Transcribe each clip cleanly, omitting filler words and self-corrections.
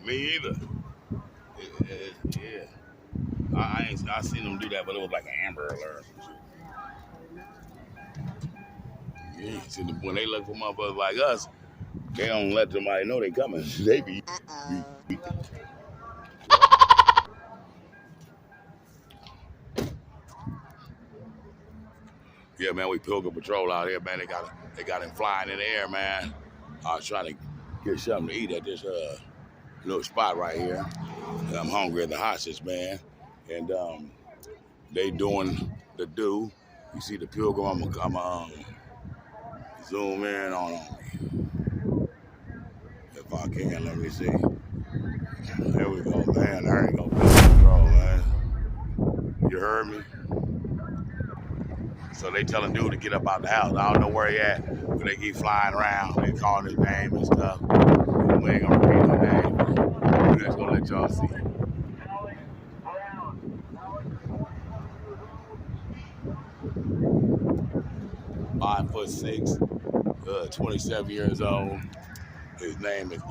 Me either. Yeah. I seen them do that, but it was like an Amber Alert. Yeah, see, when they look for motherfuckers like us, they don't let somebody know they coming. They be yeah, man. We pilgrim patrol out here, man. They got him flying in the air, man. I was trying to get something to eat at this little spot right here. I'm hungry at the hostage, man, and they doing the do. You see the pilgrim? I'm zoom in on them. If I can, let me see. There we go, man. There you go, control, man. You heard me? So they telling dude to get up out the house. I don't know where he at, but they keep flying around. They calling his name and stuff. We ain't gonna repeat no name. We're just gonna let y'all see. 5'6", 27 years old. His name is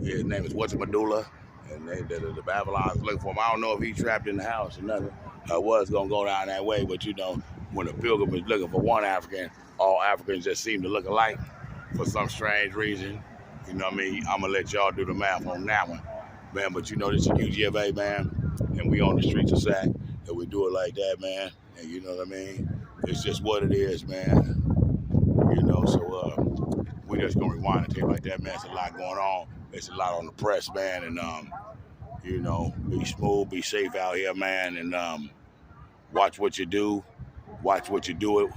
His name is Whatchamadula. And the Babylon's looking for him. I don't know if he trapped in the house or nothing. I was gonna go down that way, but you know, when a pilgrim is looking for one African, all Africans just seem to look alike for some strange reason. You know what I mean? I'm gonna let y'all do the math on that one, man. But you know, this is UGFA, man, and we on the streets of Sac, and we do it like that, man. And you know what I mean? It's just what it is, man. You know, so we just gonna rewind the tape like that, man. It's a lot going on. It's a lot on the press, man, and you know, be smooth, be safe out here, man, and watch what you do, watch what you do it,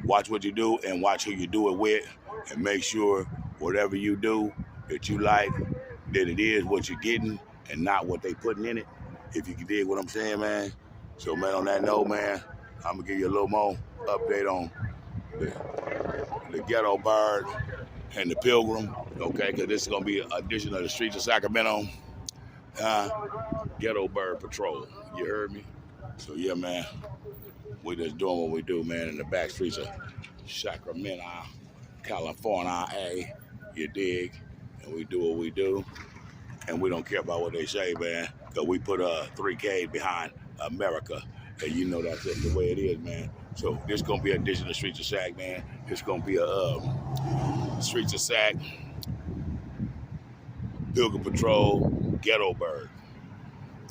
watch what you do, and watch who you do it with, and make sure whatever you do that you like, that it is what you're getting and not what they putting in it. If you can dig what I'm saying, man. So, man, on that note, man, I'm gonna give you a little more update on the ghetto bird and the pilgrim, okay? Because this is gonna be an edition of the Streets of Sacramento. Ghetto Bird Patrol. You heard me? So yeah, man, we just doing what we do, man, in the back streets of Sacramento, California, you dig? And we do what we do, and we don't care about what they say, man, because we put 3K behind America, and you know that's just the way it is, man. So this gonna be an edition of the Streets of Sac, man. It's gonna be a Streets of Sac, Pilgrim Patrol, Ghetto Bird.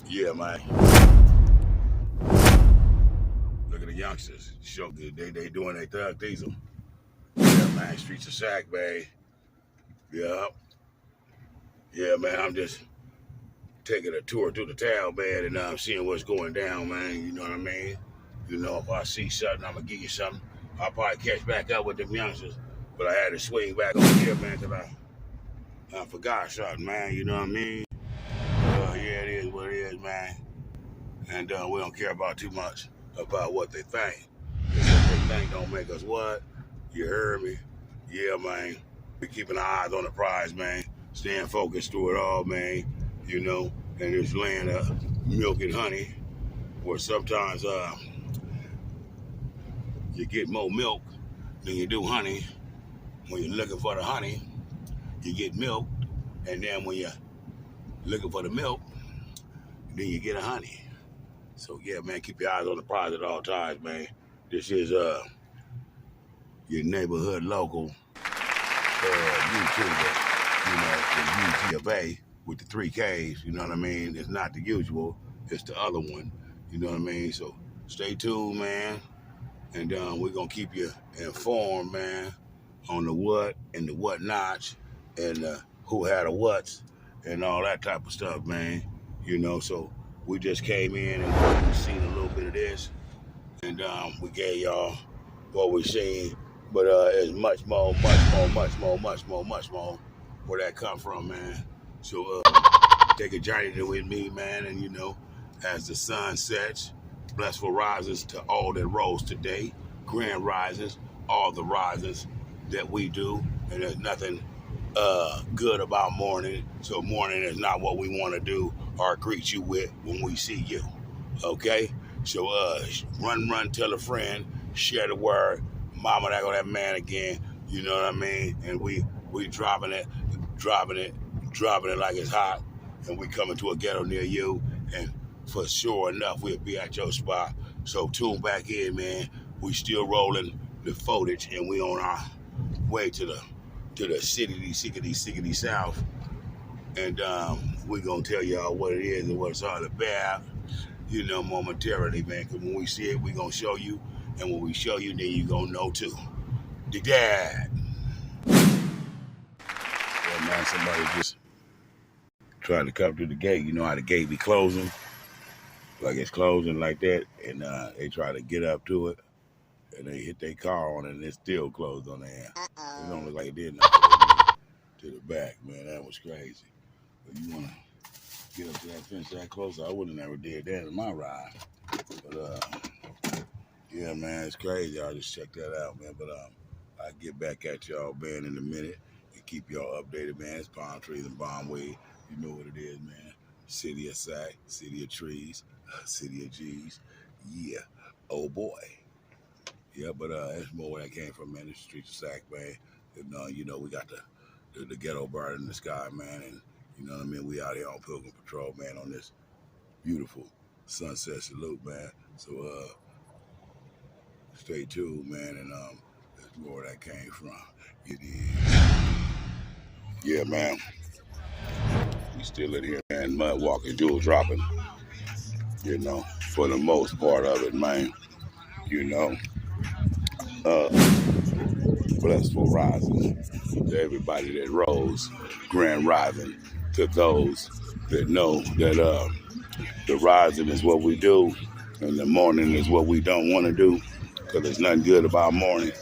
Yeah, man. Look at the youngsters. Show good. They doing their thug diesel. Yeah, man. Streets of Sac, babe. Yeah. Yeah, man. I'm just taking a tour through the town, man, and I'm seeing what's going down, man. You know what I mean? You know, if I see something, I'm gonna give you something. I'll probably catch back up with them youngsters, but I had to swing back over here, man, because I forgot something, man. You know what I mean? Yeah, it is what it is, man. And we don't care about too much about what they think. What they think don't make us what? You heard me? Yeah, man. We keeping our eyes on the prize, man. Staying focused through it all, man. You know, in this land of milk and honey, where sometimes you get more milk than you do honey. When you're looking for the honey, you get milk, and then when you're looking for the milk, then you get a honey. So yeah, man, keep your eyes on the prize at all times, man. This is your neighborhood local YouTuber, you know, the UGFA with the 3Ks, you know what I mean? It's not the usual, it's the other one, you know what I mean? So stay tuned, man, and we're gonna keep you informed, man, on the what and the whatnots and who had a what's and all that type of stuff, man, you know, so we just came in and we seen a little bit of this, and we gave y'all what we seen, but there's much more where that come from, man. So take a journey with me, man, and you know, as the sun sets, blissful rises to all that rose today, grand rises, all the rises that we do, and there's nothing good about morning, so morning is not what we want to do or greet you with when we see you, okay? So run, tell a friend, share the word, mama, that go that man again, you know what I mean? And we dropping it dropping it like it's hot, and we coming to a ghetto near you, and for sure enough, we'll be at your spot. So tune back in, man. We still rolling the footage, and we on our way to the sickety south, and we gonna tell y'all what it is and what it's all about, momentarily, man. Cause when we see it, we gonna show you, and when we show you, then you gonna know too. Dig that. Yeah, man, somebody just tried to come through the gate. You know how the gate be closing? Like it's closing like that, and they try to get up to it, and they hit their car on it, and it's still closed on their end. It don't look like it did nothing to the back, man. That was crazy. But you wanna get up to that fence that close? I wouldn't have never did that in my ride. But yeah, man, it's crazy. I'll just check that out, man. But I'll get back at y'all, man, in a minute and keep y'all updated, man. It's palm trees and bomb weed. You know what it is, man. City of Sac, city of trees, city of G's. Yeah. Oh boy. Yeah, but it's more where that came from, man. It's the Streets of Sac, man. And, we got the ghetto bird in the sky, man. And you know what I mean? We out here on Pilgrim Patrol, man, on this beautiful sunset salute, man. So stay tuned, man, and that's where that came from. It is. Yeah, man. We still in here, man. Mud walking, jewel dropping. For the most part of it, man. Blessful rising to everybody that rose, grand rising to those that know that the rising is what we do and the morning is what we don't want to do, because there's nothing good about morning.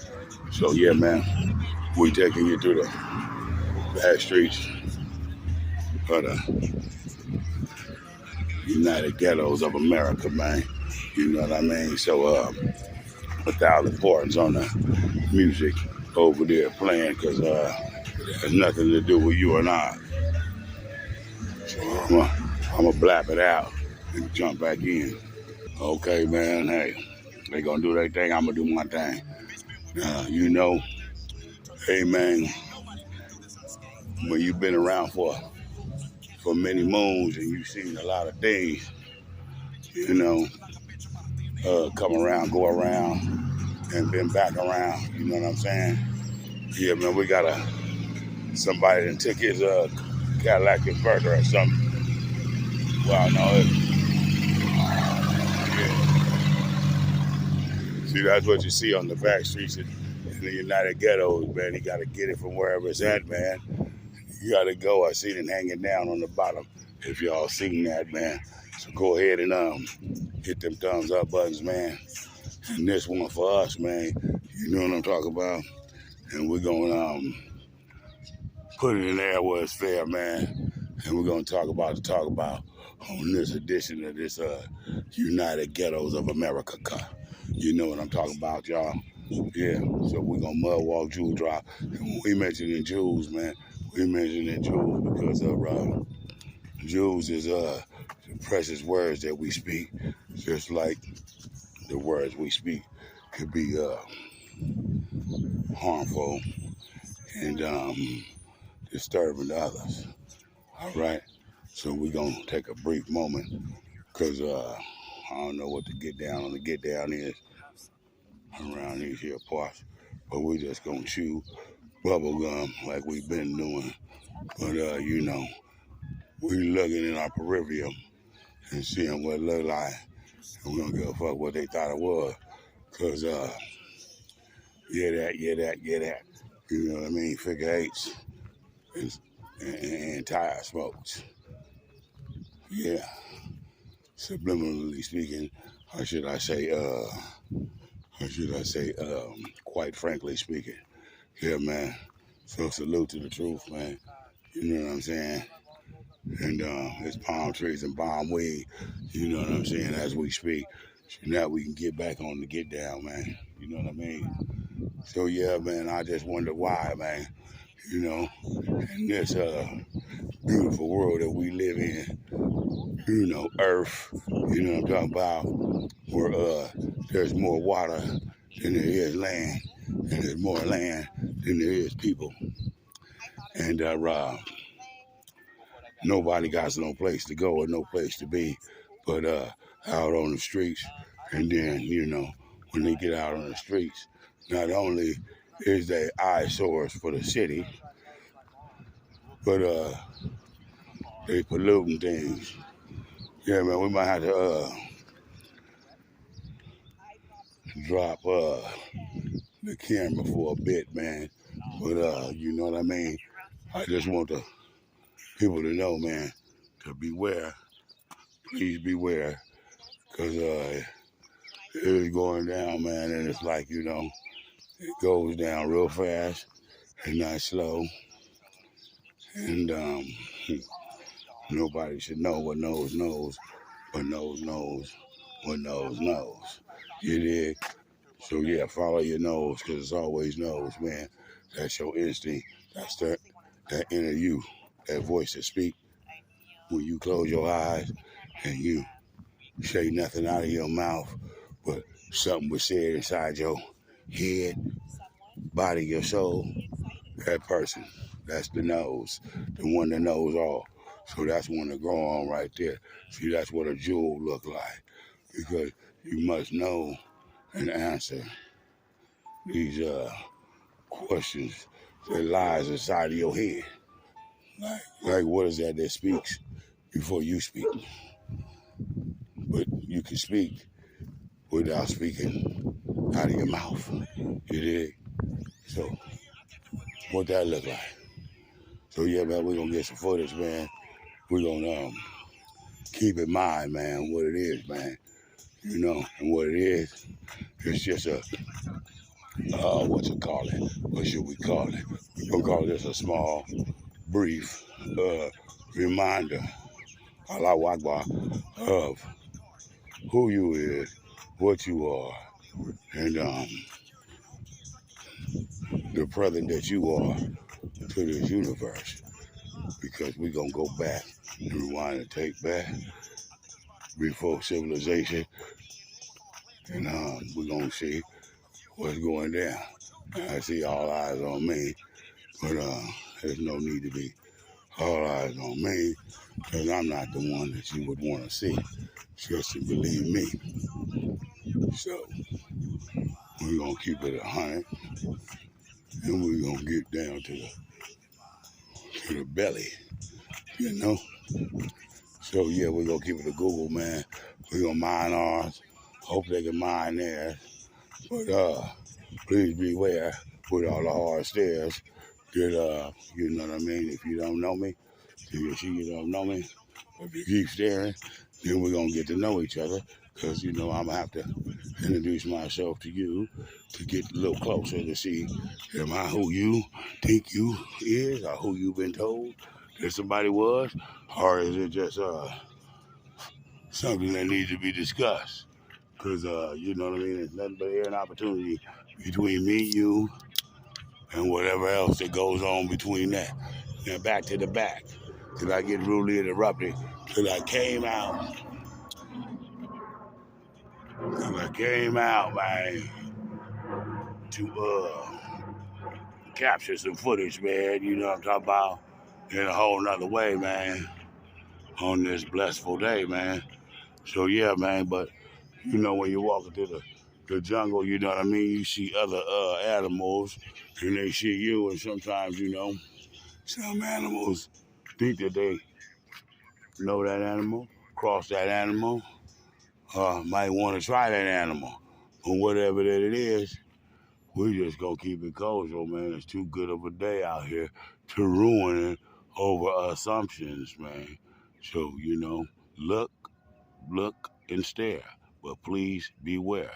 So yeah, man, we taking you through the back streets of the United Ghettos of America, man. You know what I mean? So without importance on the music over there playing, because it has nothing to do with you and I. So I'm gonna blap it out and jump back in. Okay, man. Hey, they gonna do their thing. I'm gonna do my thing. Hey, man. When you've been around for many moons and you've seen a lot of things, come around, go around, and been back around. You know what I'm saying? Yeah, man. We got somebody that took his Cadillac converter or something. Well, no. See, that's what you see on the back streets in the United Ghettos, man. You got to get it from wherever it's at, man. You got to go. I seen it hanging down on the bottom. If y'all seen that, man. So go ahead and hit them thumbs up buttons, man. And this one for us, man. You know what I'm talking about. And we're going to put it in there where it's fair, man. And we're going to talk about on this edition of this United Ghettos of America. You know what I'm talking about, y'all. Yeah, so we're going to mud walk, jewel drop. And when we mentioning jewels, man, we mentioning jewels because jewels is the precious words that we speak, just like the words we speak could be harmful and disturbing to others. All right, so we're going to take a brief moment because I don't know what the get down is around these here parts, but we just gonna chew bubble gum like we've been doing. But we looking in our peripheral and seeing what it look like, and we don't give a fuck what they thought it was, cause yeah that, you know what I mean, figure eights and tire smokes. Yeah, subliminally speaking, or should I say, quite frankly speaking. Yeah, man. So salute to the truth, man. You know what I'm saying? And it's palm trees and bomb weed. You know what I'm saying? As we speak. So now we can get back on the get down, man. You know what I mean? So yeah, man, I just wonder why, man. In this beautiful world that we live in, Earth, you know what I'm talking about, where there's more water than there is land, and there's more land than there is people. and nobody got no place to go or no place to be but out on the streets. And then, when they get out on the streets, not only is they eyesores for the city, but they polluting things. Yeah, man, we might have to drop the camera for a bit, man. But you know what I mean? I just want the people to know, man, to beware. Please beware, because it is going down, man, and it's like, it goes down real fast and not slow. And nobody should know what knows knows, but knows what knows. You dig? So yeah, follow your nose, because it's always knows, man. That's your instinct. That's that inner you, that voice that speak when you close your eyes and you say nothing out of your mouth, but something was said inside your head, body, your soul. That person, that's the nose, the one that knows all. So that's one to grow on right there. See, that's what a jewel look like, because you must know and answer these questions that lies inside of your head. Like what is that speaks before you speak? But you can speak without speaking out of your mouth. You dig? So what that look like? So yeah, man, we're gonna get some footage, man. We're gonna keep in mind, man, what it is, man. And what it is, it's just a what you call it? What should we call it? We're gonna call this a small, brief reminder, Allah Akbar, of who you is, what you are, and the present that you are to this universe. Because we're gonna go back and rewind and take back before civilization, and we're gonna see what's going down. I see all eyes on me, but there's no need to be all eyes on me, because I'm not the one that you would want to see, just to believe me. So we're gonna keep it 100, and we're gonna get down to the belly, you know. So yeah, we're gonna keep it a Google, man. We're gonna mine ours. Hope they can mine theirs. But please beware with all the hard stairs that you know what I mean. If you don't know me, if you don't know me, if you keep staring, then we're gonna get to know each other. Because I'm gonna have to introduce myself to you to get a little closer to see, am I who you think you is, or who you've been told that somebody was, or is it just something that needs to be discussed? Because you know what I mean. It's nothing but an opportunity between me, you, and whatever else that goes on between that. Now back to the back, because I get rudely interrupted. Till I came out, man, to capture some footage, man. You know what I'm talking about? In a whole nother way, man. On this blissful day, man. So yeah, man. But when you're walking through the jungle, you know what I mean. You see other animals, and they see you, and sometimes some animals think that they know that animal, cross that animal, might want to try that animal, or whatever that it is. We just gonna keep it kosher, man. It's too good of a day out here to ruin it over assumptions, man. So, look and stare, but please beware.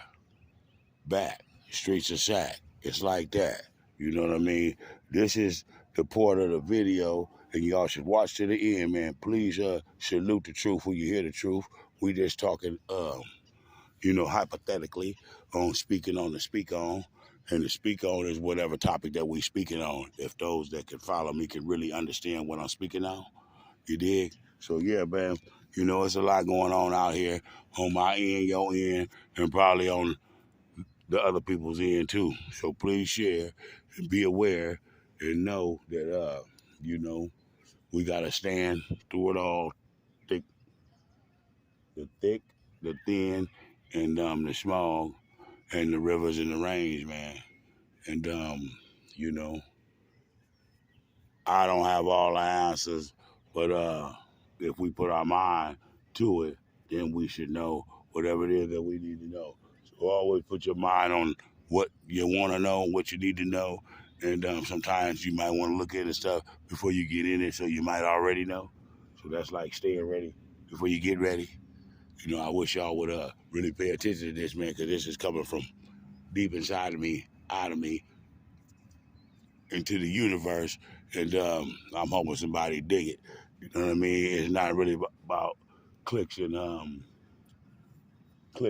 Back, Streets of Sac. It's like that. You know what I mean? This is the part of the video, and y'all should watch to the end, man. Please salute the truth when you hear the truth. We just talking, hypothetically on speaking on the speak on. And the speak on is whatever topic that we speaking on. If those that can follow me can really understand what I'm speaking on, you dig? So yeah, man, it's a lot going on out here on my end, your end, and probably on the other people's end too. So please share and be aware and know that you know, we got to stand through it all, thick, the thick, the thin, and the small, and the rivers and the range, man. And you know, I don't have all the answers, but if we put our mind to it, then we should know whatever it is that we need to know. So always put your mind on what you want to know, what you need to know, and sometimes you might want to look into stuff before you get in it, so you might already know. So that's like staying ready before you get ready. You know, I wish y'all would really pay attention to this, man, because this is coming from deep inside of me, out of me, into the universe, and I'm hoping somebody dig it. You know what I mean? It's not really about clicks and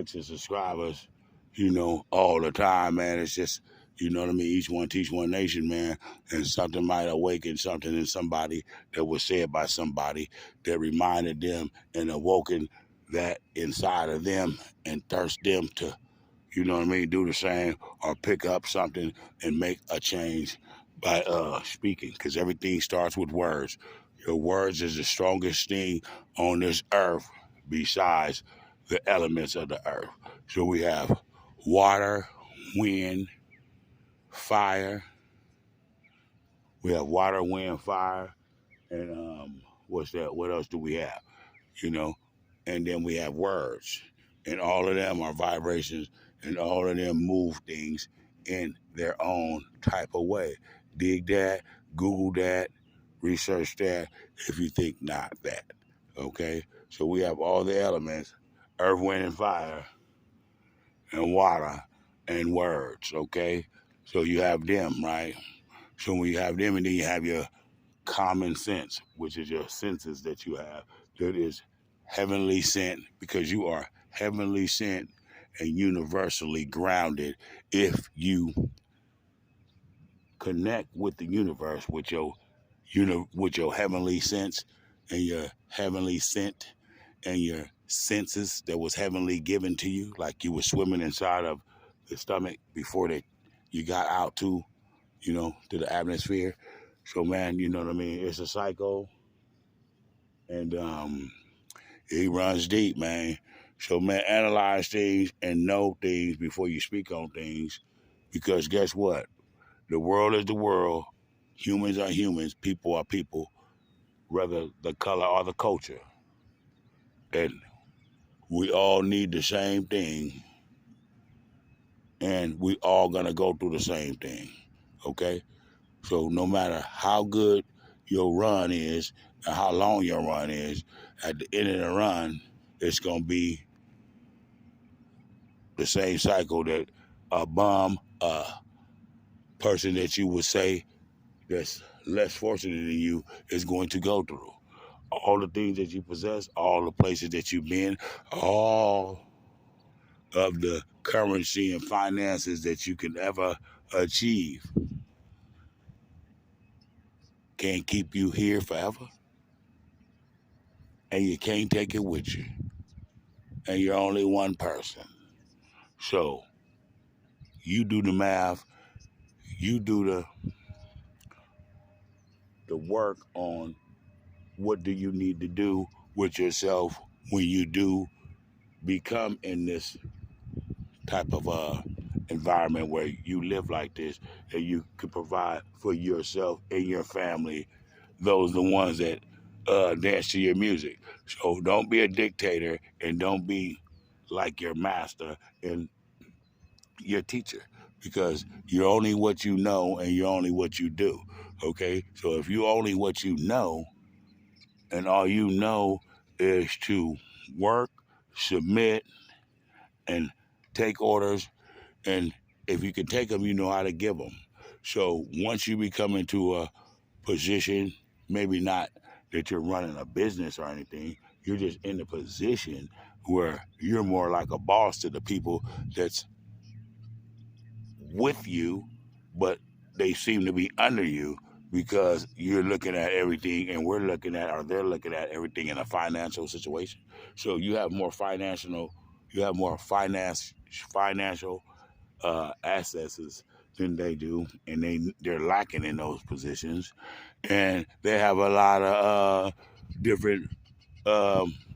subscribers, you know, all the time, man. It's just, you know what I mean? Each one teach one nation, man, and something might awaken something in somebody that was said by somebody that reminded them and awoken that inside of them and thirst them to, you know what I mean, do the same or pick up something and make a change by speaking, because everything starts with words. Your words is the strongest thing on this earth besides the elements of the earth. So we have water, wind, fire. We have water, wind, fire, and what's that? What else do we have? You know, and then we have words, and all of them are vibrations, and all of them move things in their own type of way. Dig that, Google that, research that if you think not that. Okay? So we have all the elements, earth, wind, and fire, and water, and words. Okay? So you have them, right? So when you have them, and then you have your common sense, which is your senses that you have, that is heavenly sent, because you are heavenly sent and universally grounded if you connect with the universe with your with your heavenly sense and your heavenly scent and your senses that was heavenly given to you, like you were swimming inside of the stomach before that you got out to, you know, to the atmosphere. So man, you know what I mean? It's a cycle, and it runs deep, man. So man, analyze things and know things before you speak on things, because guess what? The world is the world. Humans are humans. People are people, whether the color or the culture. And we all need the same thing, and we all gonna go through the same thing. Okay? So no matter how good your run is and how long your run is, at the end of the run, it's gonna be the same cycle that a bum, a person that you would say that's less fortunate than you is going to go through. All the things that you possess, all the places that you've been, all of the currency and finances that you can ever achieve can't keep you here forever, and you can't take it with you, and you're only one person. So you do the math, you do the work on what do you need to do with yourself when you do become in this type of environment where you live like this, and you can provide for yourself and your family. Those are the ones that dance to your music. So don't be a dictator, and don't be like your master and your teacher, because you're only what you know and you're only what you do. Okay? So if you only what you know, and all you know is to work, submit, and take orders, and if you can take them, you know how to give them. So once you become into a position, maybe not that you're running a business or anything, you're just in a position where you're more like a boss to the people that's with you, but they seem to be under you, because you're looking at everything, and we're looking at, or they're looking at everything in a financial situation. So you have more financial assets than they do, and they're lacking in those positions, and they have a lot of different,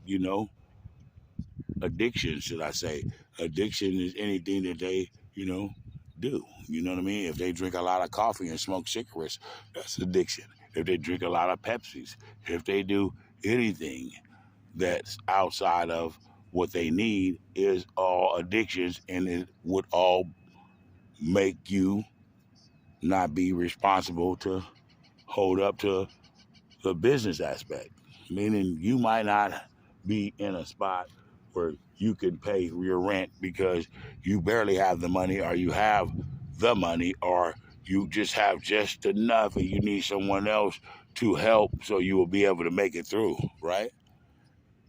you know, addiction, should I say. Addiction is anything that they, do. You know what I mean? If they drink a lot of coffee and smoke cigarettes, that's addiction. If they drink a lot of Pepsis, if they do anything that's outside of what they need, is all addictions, and it would all make you not be responsible to hold up to the business aspect, meaning you might not be in a spot where you can pay your rent because you barely have the money, or you have the money, or you just have just enough and you need someone else to help so you will be able to make it through, right?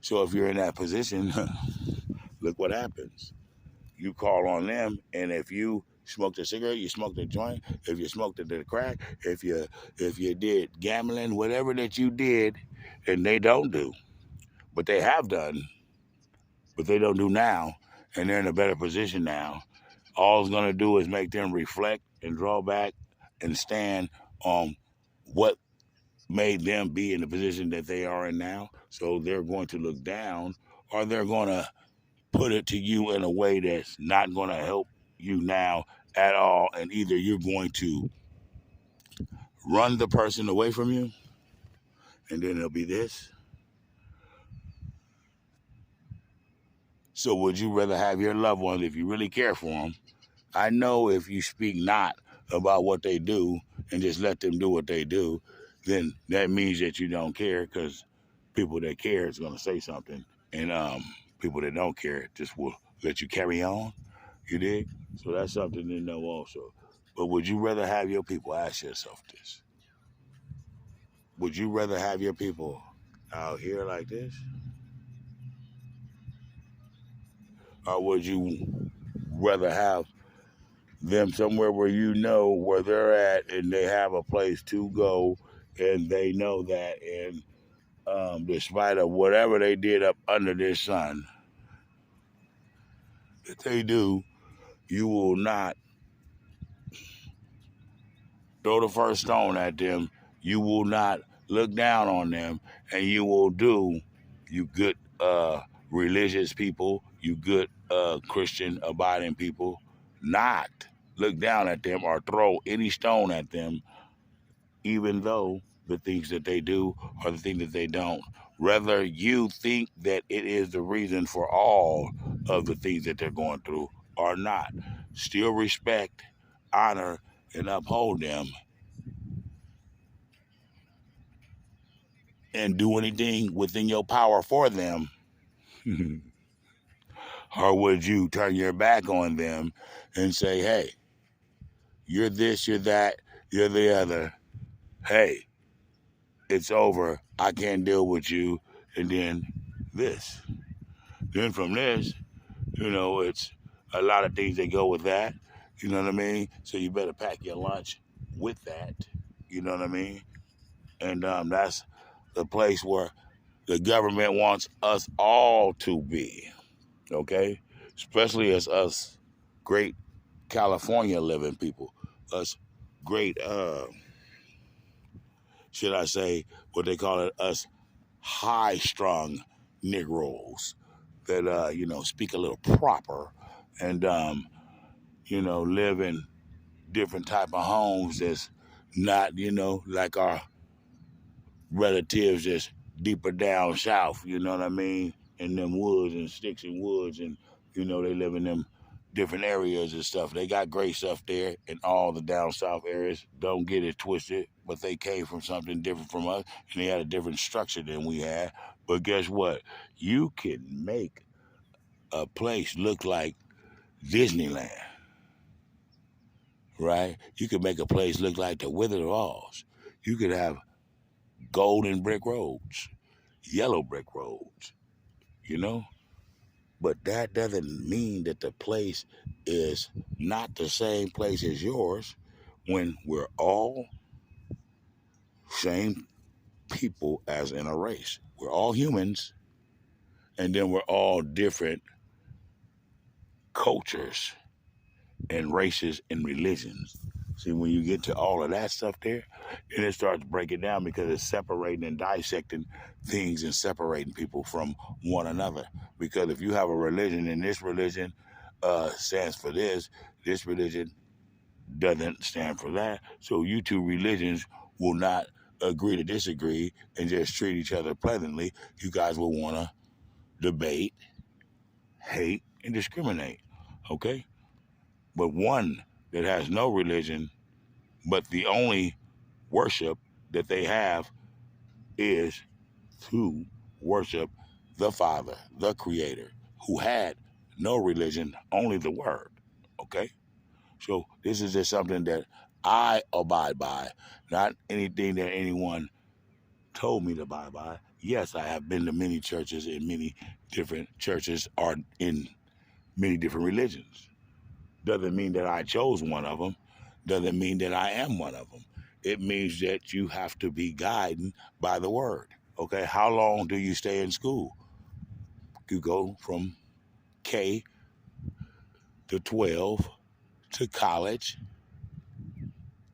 So if you're in that position, look what happens. You call on them, and if you smoked a cigarette, you smoked a joint, if you smoked the crack, if you did gambling, whatever that you did, and they don't do, but they have done, but they don't do now, and they're in a better position now. All it's gonna do is make them reflect and draw back and stand on what made them be in the position that they are in now. So they're going to look down, or they're gonna put it to you in a way that's not going to help you now at all. And either you're going to run the person away from you, and then it'll be this. So would you rather have your loved ones, if you really care for them? I know if you speak not about what they do and just let them do what they do, then that means that you don't care, because people that care is going to say something, and people that don't care just will let you carry on. You dig? So that's something to know also. But would you rather have your people, ask yourself this, would you rather have your people out here like this? Or would you rather have them somewhere where you know where they're at, and they have a place to go, and they know that, and despite of whatever they did up under this sun that they do, you will not throw the first stone at them. You will not look down on them, and you will do, you good religious people, you good Christian abiding people, not look down at them or throw any stone at them, even though the things that they do are the things that they don't. Whether you think that it is the reason for all of the things that they're going through or not, still respect, honor, and uphold them, and do anything within your power for them. Or would you turn your back on them and say, hey, you're this, you're that, you're the other. Hey, it's over. I can't deal with you. And then this. Then from this, it's a lot of things that go with that. You know what I mean? So you better pack your lunch with that. You know what I mean? And that's the place where the government wants us all to be. Okay? Especially as us great California living people, us great, should I say, what they call it, us high strung Negroes that, speak a little proper, and, live in different type of homes that's not, like our relatives that's deeper down south, you know what I mean? In them woods and sticks and woods, and, they live in them different areas and stuff. They got great stuff there in all the down south areas. Don't get it twisted, but they came from something different from us, and they had a different structure than we had. But guess what? You can make a place look like Disneyland, right? You can make a place look like the Wizard of Oz. You could have golden brick roads, yellow brick roads, you know? But that doesn't mean that the place is not the same place as yours, when we're all same people as in a race. We're all humans, and then we're all different cultures and races and religions. See, when you get to all of that stuff there, then it starts breaking down because it's separating and dissecting things and separating people from one another. Because if you have a religion and this religion stands for this religion doesn't stand for that. So you two religions will not agree to disagree and just treat each other pleasantly. You guys will want to debate, hate, and discriminate. Okay? But one that has no religion, but the only worship that they have is to worship the Father, the Creator, who had no religion, only the Word. Okay? So this is just something that I abide by, not anything that anyone told me to abide by. Yes, I have been to many churches, and many different churches are in many different religions. Doesn't mean that I chose one of them. Doesn't mean that I am one of them. It means that you have to be guided by the Word. Okay, how long do you stay in school? You go from K to 12 to college,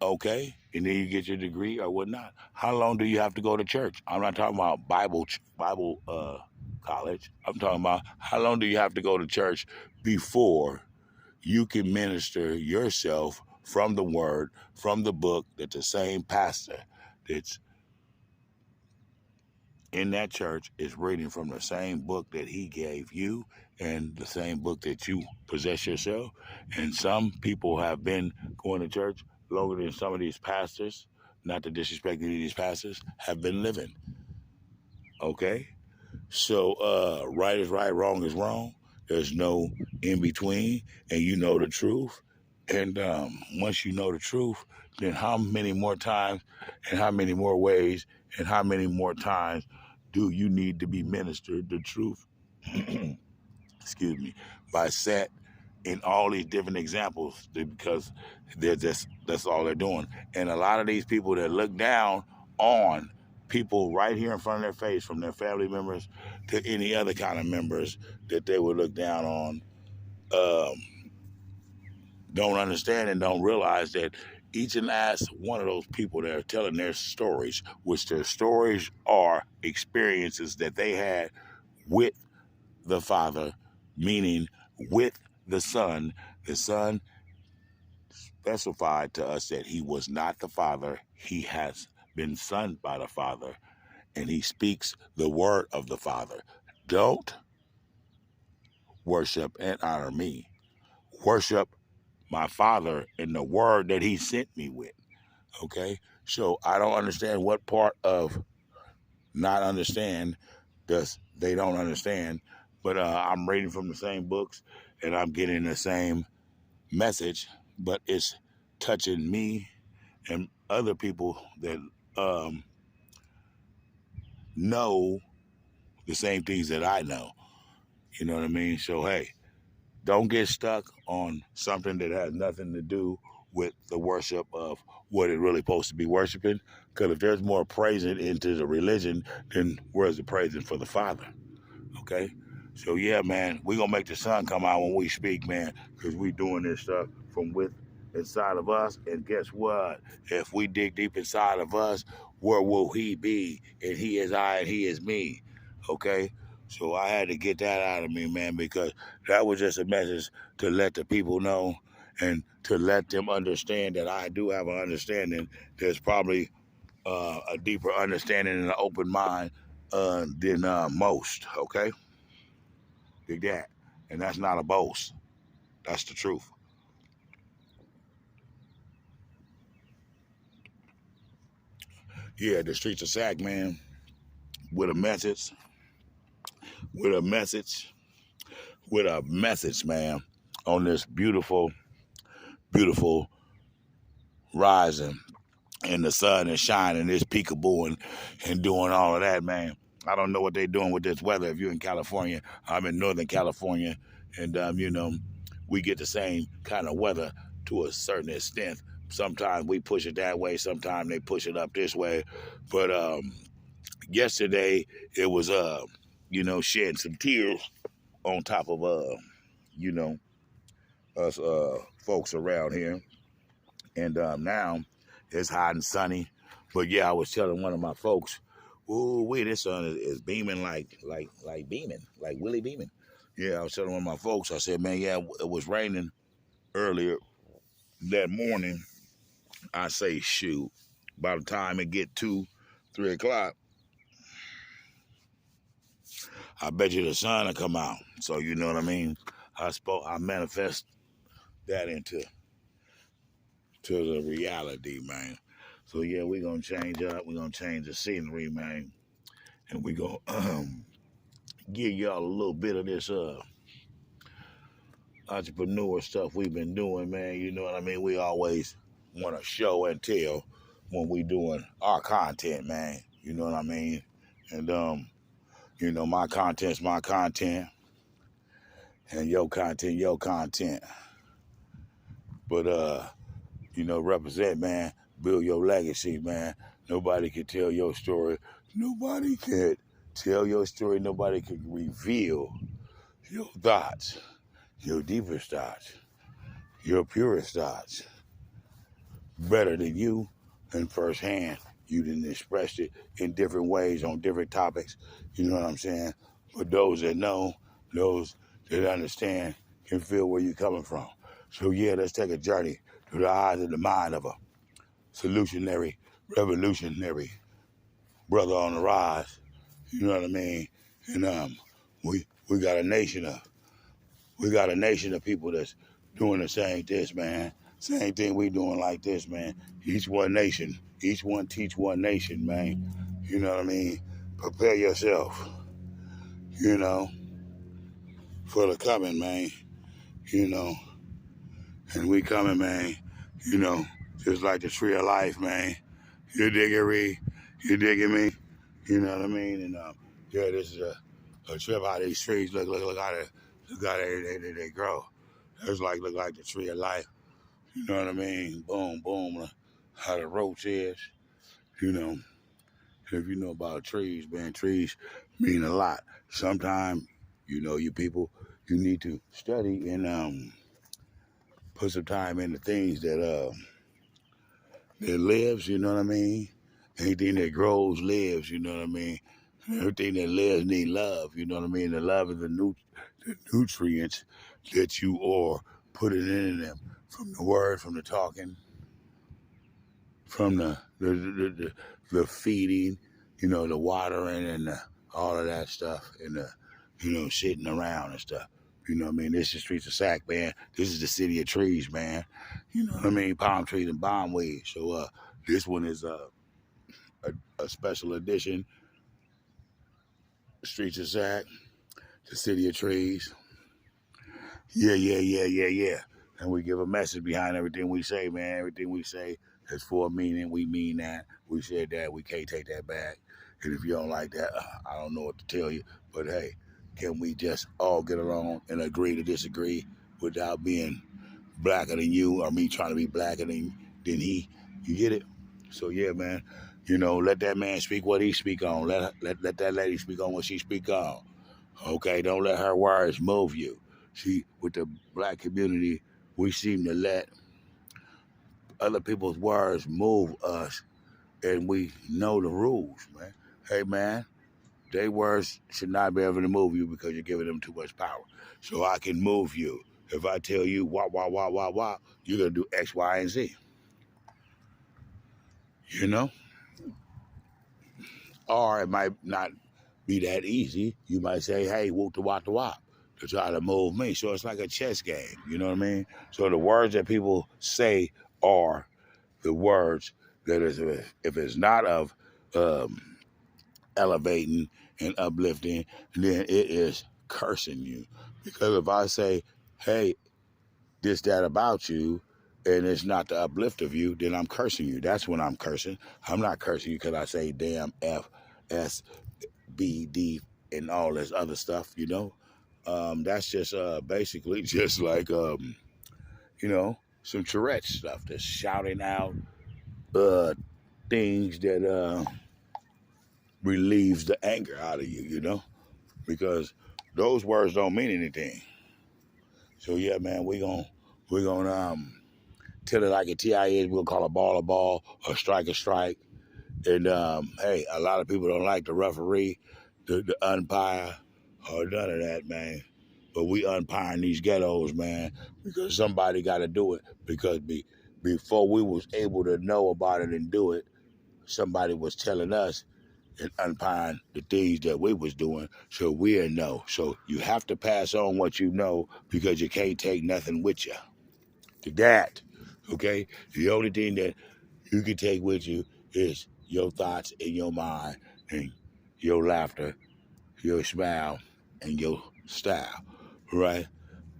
okay, and then you get your degree or whatnot. How long do you have to go to church? I'm not talking about Bible college. I'm talking about how long do you have to go to church before you can minister yourself from the Word, from the book that the same pastor that's in that church is reading from the same book that he gave you and the same book that you possess yourself. And some people have been going to church longer than some of these pastors, not to disrespect any of these pastors, have been living. Okay? So right is right, wrong is wrong. There's no in between, and you know the truth. And once you know the truth, then how many more times and how many more ways and how many more times do you need to be ministered the truth? Excuse me, by set in all these different examples because that's all they're doing. And a lot of these people that look down on people right here in front of their face, from their family members to any other kind of members that they would look down on, don't understand and don't realize that each and last one of those people that are telling their stories, which their stories are experiences that they had with the Father, meaning with the Son specified to us that he was not the Father. He has been Son by the Father, and he speaks the word of the Father. Don't worship and honor me. Worship my Father and the word that he sent me with. Okay? So I don't understand what part of not understand does they don't understand, but I'm reading from the same books and I'm getting the same message, but it's touching me and other people that know the same things that I know. You know what I mean? So hey, don't get stuck on something that has nothing to do with the worship of what it really supposed to be worshiping. Because if there's more praising into the religion, then where's the praising for the Father? Okay? So yeah, man, we gonna make the sun come out when we speak, man, because we doing this stuff from with inside of us. And guess what? If we dig deep inside of us, where will he be? And he is I and he is me. Okay? So I had to get that out of me, man, because that was just a message to let the people know and to let them understand that I do have an understanding. There's probably a deeper understanding and an open mind than most, okay? Dig that. And that's not a boast. That's the truth. Yeah, the streets of Sac, man, with a message, with a message, with a message, man, on this beautiful, beautiful rising. And the sun is shining, it's peekaboo and doing all of that, man. I don't know what they're doing with this weather. If you're in California, I'm in Northern California, and we get the same kind of weather to a certain extent. Sometimes we push it that way, sometimes they push it up this way. But yesterday it was shedding some tears on top of us folks around here. And now it's hot and sunny. But yeah, I was telling one of my folks, ooh, wait, this sun is beaming like beaming, like Willie beaming. Yeah, I was telling one of my folks, I said, man, yeah, it was raining earlier that morning. I say, shoot, by the time it get 2, 3 o'clock, I bet you the sun will come out. So you know what I mean? I manifest that into the reality, man. So yeah, we're gonna change up. We're gonna change the scenery, man, and we're gonna give y'all a little bit of this entrepreneur stuff we've been doing, man. You know what I mean? We always want to show and tell when we doing our content, man. You know what I mean? And you know, my content's my content, and your content. But you know, represent, man. Build your legacy, man. Nobody can tell your story. Nobody can tell your story. Nobody can reveal your thoughts, your deepest thoughts, your purest thoughts better than you in firsthand. You didn't express it in different ways on different topics. You know what I'm saying? But those that know, those that understand, can feel where you're coming from. So yeah, let's take a journey through the eyes and the mind of a solutionary, revolutionary brother on the rise. You know what I mean? And we got a nation of people that's doing the same this, man. Same thing we doing like this, man. Each one nation, each one teach one nation, man. You know what I mean? Prepare yourself, you know, for the coming, man. You know, and we coming, man. You know, just like the tree of life, man. You dig it, Reed? You digging me? You know what I mean? And yeah, this is a trip how these trees look how they grow. It's like look like the tree of life. You know what I mean? Boom, boom. How the roach is. You know, if you know about trees, man, trees mean a lot. Sometimes, you know, you people, you need to study and put some time into things that lives. You know what I mean? Anything that grows lives. You know what I mean? Everything that lives need love. You know what I mean? The love is the nutrients that you are putting in them from the word, from the talking, from the feeding, you know, the watering and all of that stuff, and you know, sitting around and stuff. You know what I mean? This is Streets of Sac, man. This is the city of trees, man. You know what I mean? Palm trees and bomb weeds. So this one is a special edition. Streets of Sac, the city of trees. Yeah. And we give a message behind everything we say, man. Everything we say has for a meaning. We mean that. We said that. We can't take that back. And if you don't like that, I don't know what to tell you. But hey, can we just all get along and agree to disagree without being blacker than you or me trying to be blacker than he? You get it? So yeah, man. You know, let that man speak what he speak on. Let that lady speak on what she speak on. Okay, don't let her words move you. See, with the black community, we seem to let other people's words move us, and we know the rules, man. Hey, man, their words should not be able to move you because you're giving them too much power. So I can move you. If I tell you, wah, you're going to do X, Y, and Z. You know? Or it might not be that easy. You might say, hey, whoop the wop, to try to move me. So it's like a chess game. You know what I mean? So the words that people say are the words that is, if it's not of elevating and uplifting, then it is cursing you. Because if I say, hey, this, that about you, and it's not the uplift of you, then I'm cursing you. That's when I'm cursing. I'm not cursing you because I say damn, F, S, B, D, and all this other stuff, you know? That's just basically just like, you know, some Tourette stuff. That's shouting out things that relieves the anger out of you, you know? Because those words don't mean anything. So yeah, man, we gonna We're gonna tell it like a TIS. We'll call a ball, or strike a strike. And hey, a lot of people don't like the referee, the umpire, or none of that, man. But we umpiring these ghettos, man, because somebody got to do it. Because before we was able to know about it and do it, somebody was telling us and umpiring the things that we was doing, so we'll know. So you have to pass on what you know because you can't take nothing with you. To that, okay? The only thing that you can take with you is your thoughts in your mind and your laughter, your smile, and your style, right?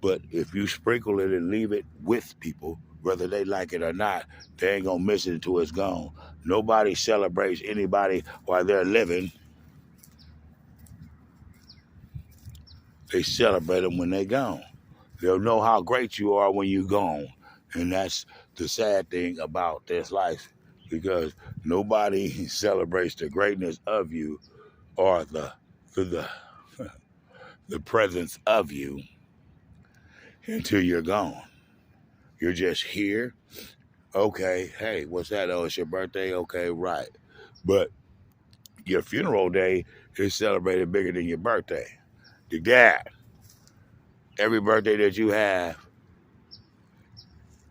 But if you sprinkle it and leave it with people, whether they like it or not, they ain't gonna miss it until it's gone. Nobody celebrates anybody while they're living. They celebrate them when they're gone. They'll know how great you are when you're gone. And that's the sad thing about this life, because nobody celebrates the greatness of you or the, the presence of you until you're gone. You're just here. Okay, hey, what's that? Oh, it's your birthday? Okay, right. But your funeral day is celebrated bigger than your birthday. Dig that. Every birthday that you have,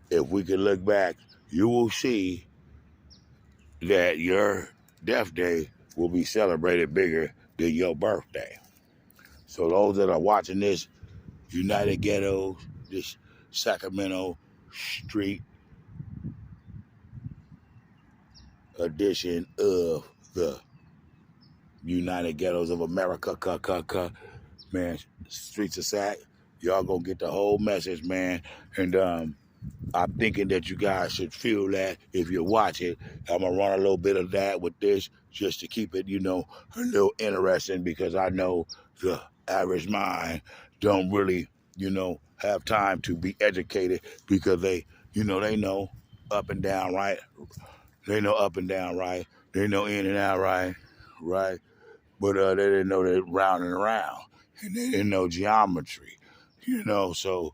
if we can look back, you will see that your death day will be celebrated bigger than your birthday. So those that are watching this United Ghettos, this Sacramento Street edition of the United Ghettos of America, man, Streets of Sac, y'all gonna get the whole message, man. And I'm thinking that you guys should feel that if you watch it. I'm gonna run a little bit of that with this just to keep it, a little interesting, because I know the average mind don't really, have time to be educated, because they know up and down, right? They know up and down, right? They know in and out, right? Right? But they didn't know that round and around, and they didn't know geometry, So,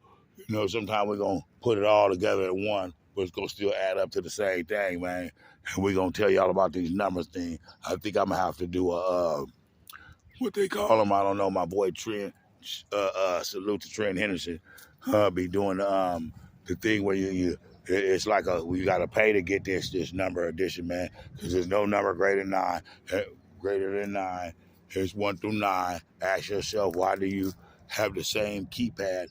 sometimes we're gonna put it all together at one, but it's gonna still add up to the same thing, man. And we're gonna tell y'all about these numbers thing. I think I'm gonna have to do a what they call them. I don't know. My boy Trent, salute to Trent Henderson. Be doing the thing where it's like we gotta pay to get this number edition, man, because there's no number greater than 9. Greater than 9. Here's 1 through 9. Ask yourself, why do you have the same keypad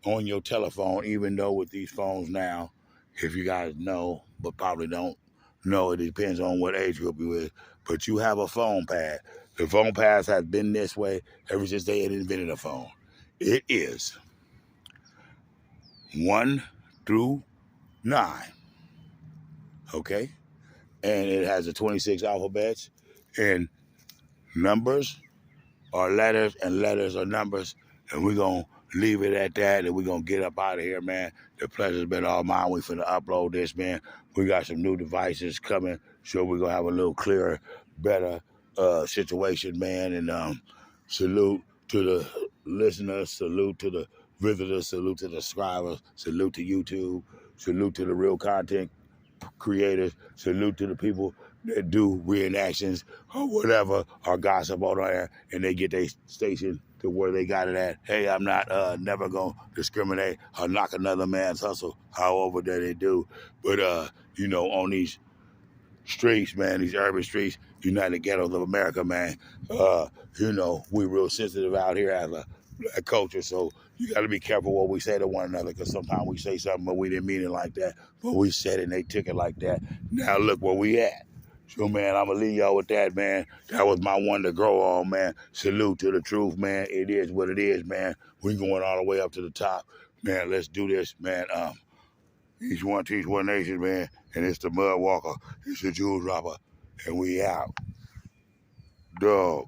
on your telephone, even though with these phones now, if you guys know, but probably don't know, it depends on what age group you is, but you have a phone pad. The phone pads has been this way ever since they had invented a phone. It is 1 through 9, okay? And it has the 26 alphabets, and numbers are letters, and letters are numbers, and we're going to leave it at that, and we're going to get up out of here, man. The pleasure's been all mine. We finna upload this, man. We got some new devices coming, so we're going to have a little clearer, better situation, man. And salute to the listeners, salute to the visitors, salute to the subscribers, salute to YouTube, salute to the real content creators, salute to the people that do reenactions or whatever, or gossip on there, and they get their station to where they got it at. Hey, I'm not never gonna discriminate or knock another man's hustle, however that they do. But on these streets, man, these urban streets, United Ghettos of America, man, we real sensitive out here as a black culture, so you got to be careful what we say to one another, because sometimes we say something but we didn't mean it like that, but we said it and they took it like that. Now look where we at. So, man, I'm going to leave y'all with that, man. That was my one to grow on, man. Salute to the truth, man. It is what it is, man. We going all the way up to the top. Man, let's do this, man. Each one teach one nation, man. And it's the Mud Walker. It's the Jewel Dropper. And we out. Dog.